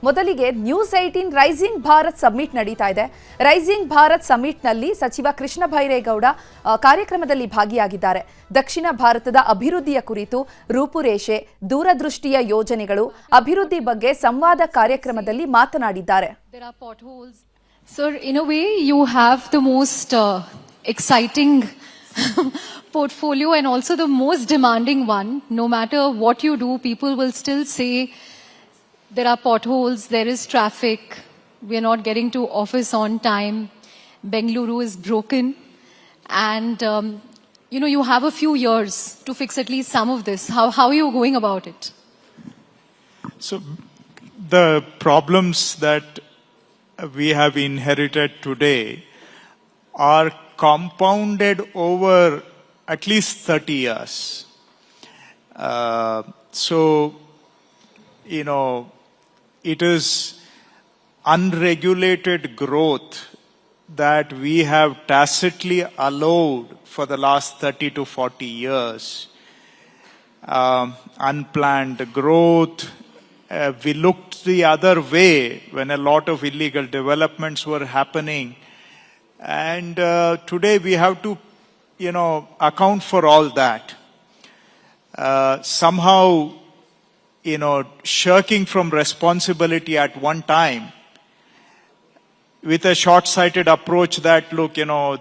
ಮೊದಲಿಗೆ news 18 rising Bharat summit ನಡೀತಾ ಇದೆ. ರೈಸಿಂಗ್ ಭಾರತ್ ಸಮಿಟ್ ನಲ್ಲಿ ಸಚಿವ ಕೃಷ್ಣ ಬೈರೆ ಗೌಡ ಕಾರ್ಯಕ್ರಮದಲ್ಲಿ ಭಾಗಿಯಾಗಿದ್ದಾರೆ. ದಕ್ಷಿಣ ಭಾರತದ ಅಭಿವೃದ್ಧಿಯ ಕುರಿತು ರೂಪುರೇಷೆ, ದೂರದೃಷ್ಟಿಯ ಯೋಜನೆಗಳು, ಅಭಿವೃದ್ಧಿ ಬಗ್ಗೆ ಸಂವಾದ ಕಾರ್ಯಕ್ರಮದಲ್ಲಿ ಮಾತನಾಡಿದ್ದಾರೆ. Sir, in a way you have the most exciting portfolio and also the most demanding one. No matter what you do, people will still say there are potholes, there is traffic, we are not getting to office on time, Bengaluru is broken, and you have a few years to fix at least some of this. How are you going about it? So the problems that we have inherited today are compounded over at least 30 years. It is unregulated growth that we have tacitly allowed for the last 30 to 40 years. Unplanned growth. We looked the other way when a lot of illegal developments were happening. And today we have to, account for all that. Somehow, shirking from responsibility at one time with a short-sighted approach that, look,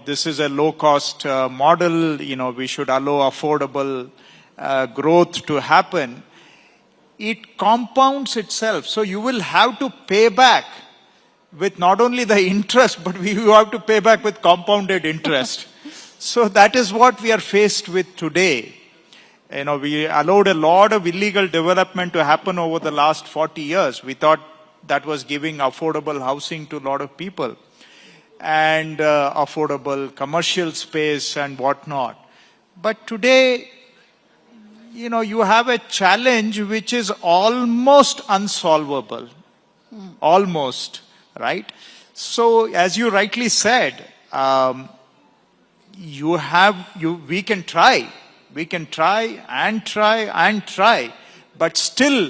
this is a low-cost model, we should allow affordable growth to happen. It compounds itself. So you will have to pay back with not only the interest, but you have to pay back with compounded interest. So that is what we are faced with today. We allowed a lot of illegal development to happen over the last 40 years. We thought that was giving affordable housing to a lot of people and affordable commercial space and whatnot. But today, you have a challenge which is almost unsolvable. Almost, right? So, as you rightly said, we can try. We can try and try and try. But still,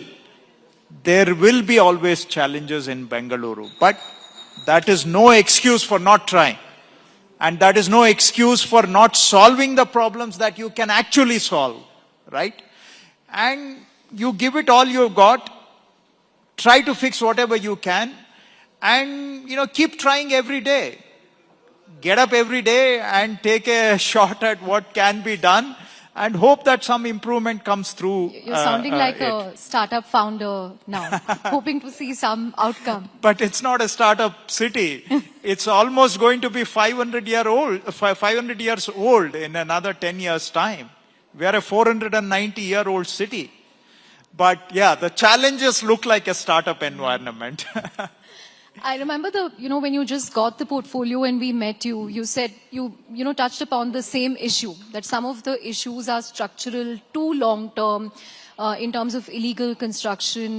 there will be always challenges in Bengaluru. But that is no excuse for not trying. And that is no excuse for not solving the problems that you can actually solve. Right? And you give it all you've got, try to fix whatever you can, and keep trying every day. Get up every day and take a shot at what can be done and hope that some improvement comes through. You're sounding like a startup founder now, hoping to see some outcome. But it's not a startup city. It's almost going to be 500 years old in another 10 years' time. We are a 490-year-old city. But yeah, the challenges look like a startup environment. I remember when you just got the portfolio and we met you, you said you touched upon the same issue, that some of the issues are structural, too long-term, in terms of illegal construction,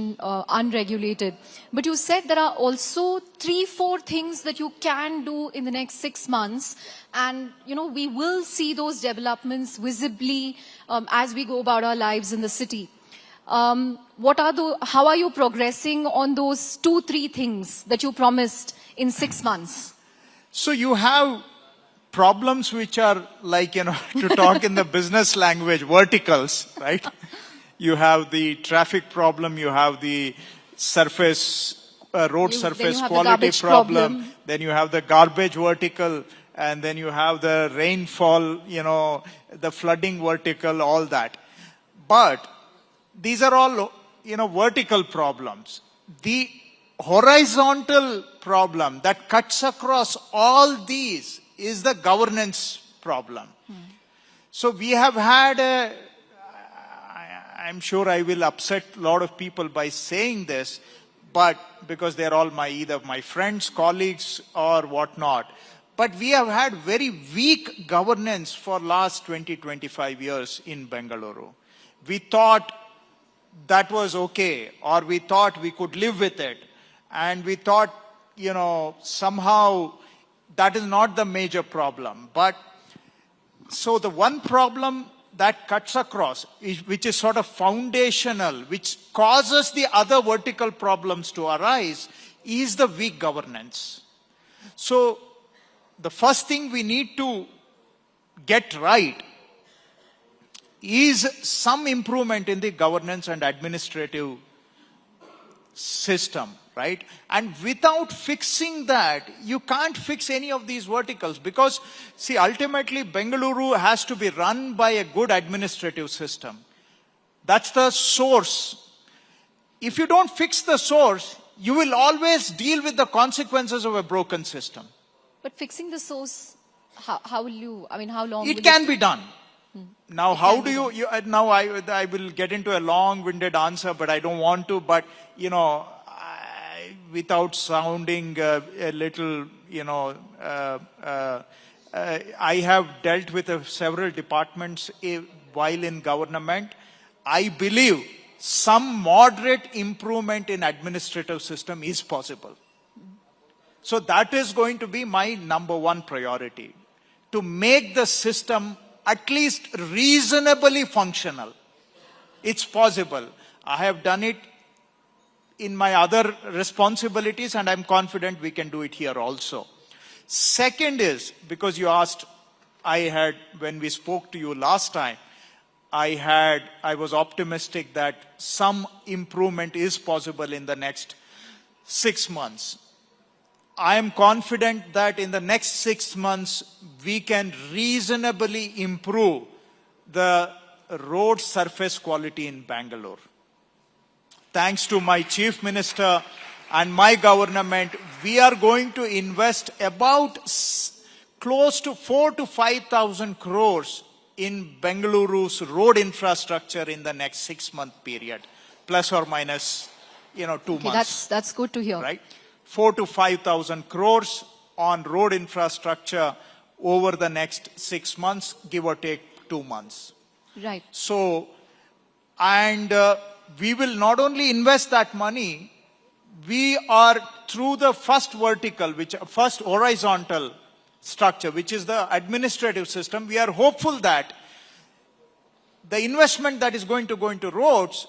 unregulated. But you said there are also 3-4 things that you can do in the next 6 months. And, we will see those developments visibly as we go about our lives in the city. How are you progressing on those 2-3 things that you promised in 6 months? So you have problems which are like, to talk in the business language, verticals, right? You have the traffic problem, you have the road surface quality problem, then you have the garbage vertical, and then you have the rainfall, the flooding vertical, all that. But these are all, vertical problems. The horizontal problem that cuts across all these is the governance problem. So we have had I'm sure I will upset a lot of people by saying this, but because they're all either my friends, colleagues, or whatnot. But we have had very weak governance for last 20-25 years in Bengaluru. We thought that was okay, or we thought we could live with it. And we thought, somehow that is not the major problem. But so the one problem that cuts across, which is sort of foundational, which causes the other vertical problems to arise, is the weak governance. So the first thing we need to get right is some improvement in the governance and administrative system, right? And without fixing that, you can't fix any of these verticals, because, see, ultimately Bengaluru has to be run by a good administrative system. That's the source. If you don't fix the source, you will always deal with the consequences of a broken system. But fixing the source, how will you, I mean, how long will It can be done. Now, how do you now I will get into a long-winded answer, but I don't want to, but, without sounding a little, I have dealt with several departments while in government. I believe some moderate improvement in administrative system is possible. So that is going to be my number one priority, to make the system at least reasonably functional. It's possible. I have done it in my other responsibilities, and I'm confident we can do it here also. Second is, because you asked, when we spoke to you last time, I was optimistic that some improvement is possible in the next 6 months. I am confident that in the next 6 months, we can reasonably improve the road surface quality in Bangalore. Thanks to my Chief Minister and my government, we are going to invest about close to 4,000 to 5,000 crores in Bengaluru's road infrastructure in the next 6-month period, plus or minus, 2 months. That's good to hear. Right? 4,000 to 5,000 crores on road infrastructure over the next 6 months, give or take 2 months. Right. So, and we will not only invest that money, we are through the first horizontal structure, which is the administrative system, we are hopeful that the investment that is going to go into roads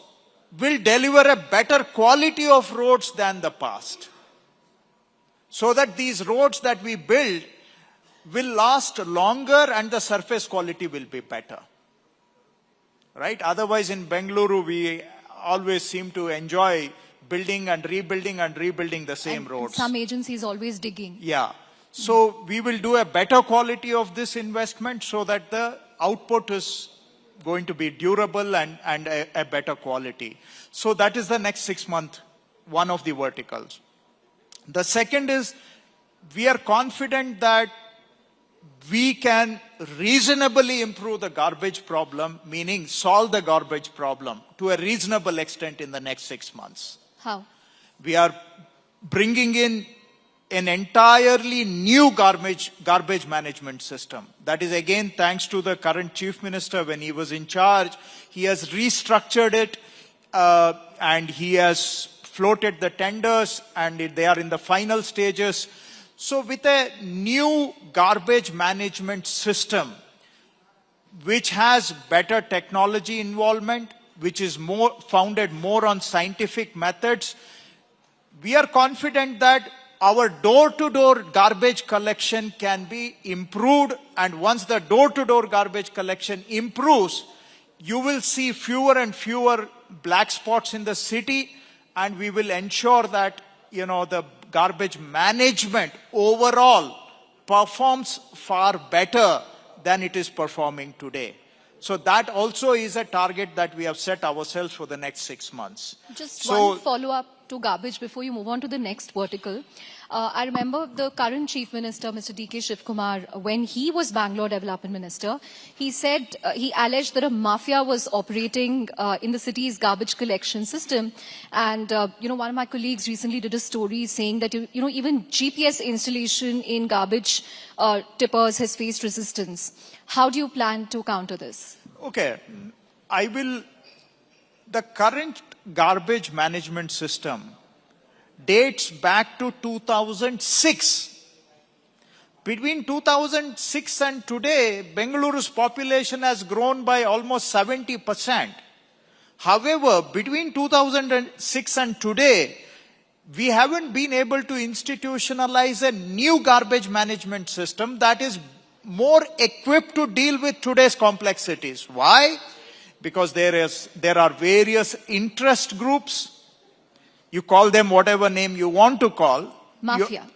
will deliver a better quality of roads than the past, so that these roads that we build will last longer and the surface quality will be better. Right? Otherwise, in Bengaluru, we always seem to enjoy building and rebuilding the same roads. Some agencies always digging. Yeah. So we will do a better quality of this investment so that the output is going to be durable and a better quality. So that is the next 6 month, one of the verticals. The second is, we are confident that we can reasonably improve the garbage problem, meaning solve the garbage problem to a reasonable extent in the next 6 months. How? We are bringing in an entirely new garbage management system. That is again thanks to the current Chief Minister. When he was in charge, he has restructured it and he has floated the tenders, and they are in the final stages. So with a new garbage management system, which has better technology involvement, which is founded more on scientific methods, we are confident that our door-to-door garbage collection can be improved, and once the door-to-door garbage collection improves, you will see fewer and fewer black spots in the city, and we will ensure that, the garbage management overall performs far better than it is performing today. So that also is a target that we have set ourselves for the next 6 months. Just one follow-up to garbage before you move on to the next vertical. I remember the current Chief Minister, Mr. D.K. Shivkumar, when he was Bangalore Development Minister, he said, he alleged that a mafia was operating in the city's garbage collection system. And, one of my colleagues recently did a story saying that, even GPS installation in garbage tippers has faced resistance. How do you plan to counter this? Okay. The current garbage management system dates back to 2006. between 2006 and today, Bengaluru's population has grown by almost 70%. However, between 2006 and today, we haven't been able to institutionalize a new garbage management system that is more equipped to deal with today's complexities. Why? Because there are various interest groups. You call them whatever name you want to call. Mafia.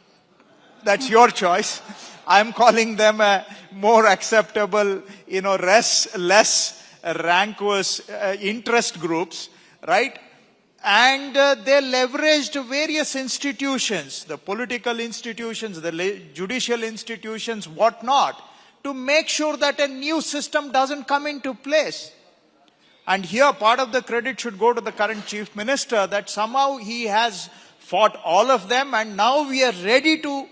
That's your choice. I'm calling them a more acceptable, less rancorous interest groups, right? And they leveraged various institutions, the political institutions, the judicial institutions, whatnot, to make sure that a new system doesn't come into place. And here, part of the credit should go to the current Chief Minister, that somehow he has fought all of them, and now we are ready to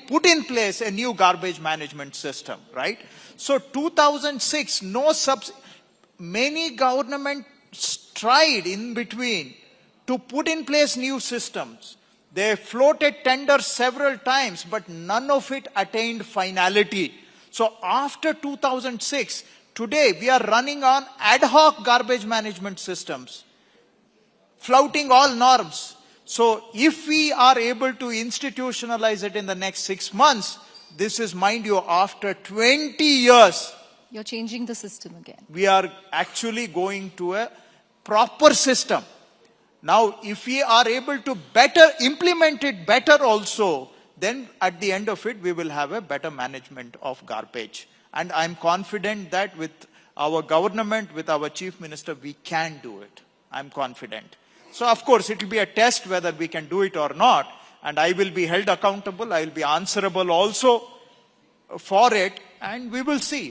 put in place a new garbage management system, right? So 2006, many governments tried in between to put in place new systems. They floated tenders several times, but none of it attained finality. So after 2006, today we are running on ad hoc garbage management systems, flouting all norms. So if we are able to institutionalize it in the next 6 months, this is, mind you, after 20 years. You're changing the system again. We are actually going to a proper system. Now, if we are able to implement it better also, then at the end of it, we will have a better management of garbage. And I'm confident that with our government, with our Chief Minister, we can do it. I'm confident. So, of course, it will be a test whether we can do it or not. And I will be held accountable. I will be answerable also for it. And we will see.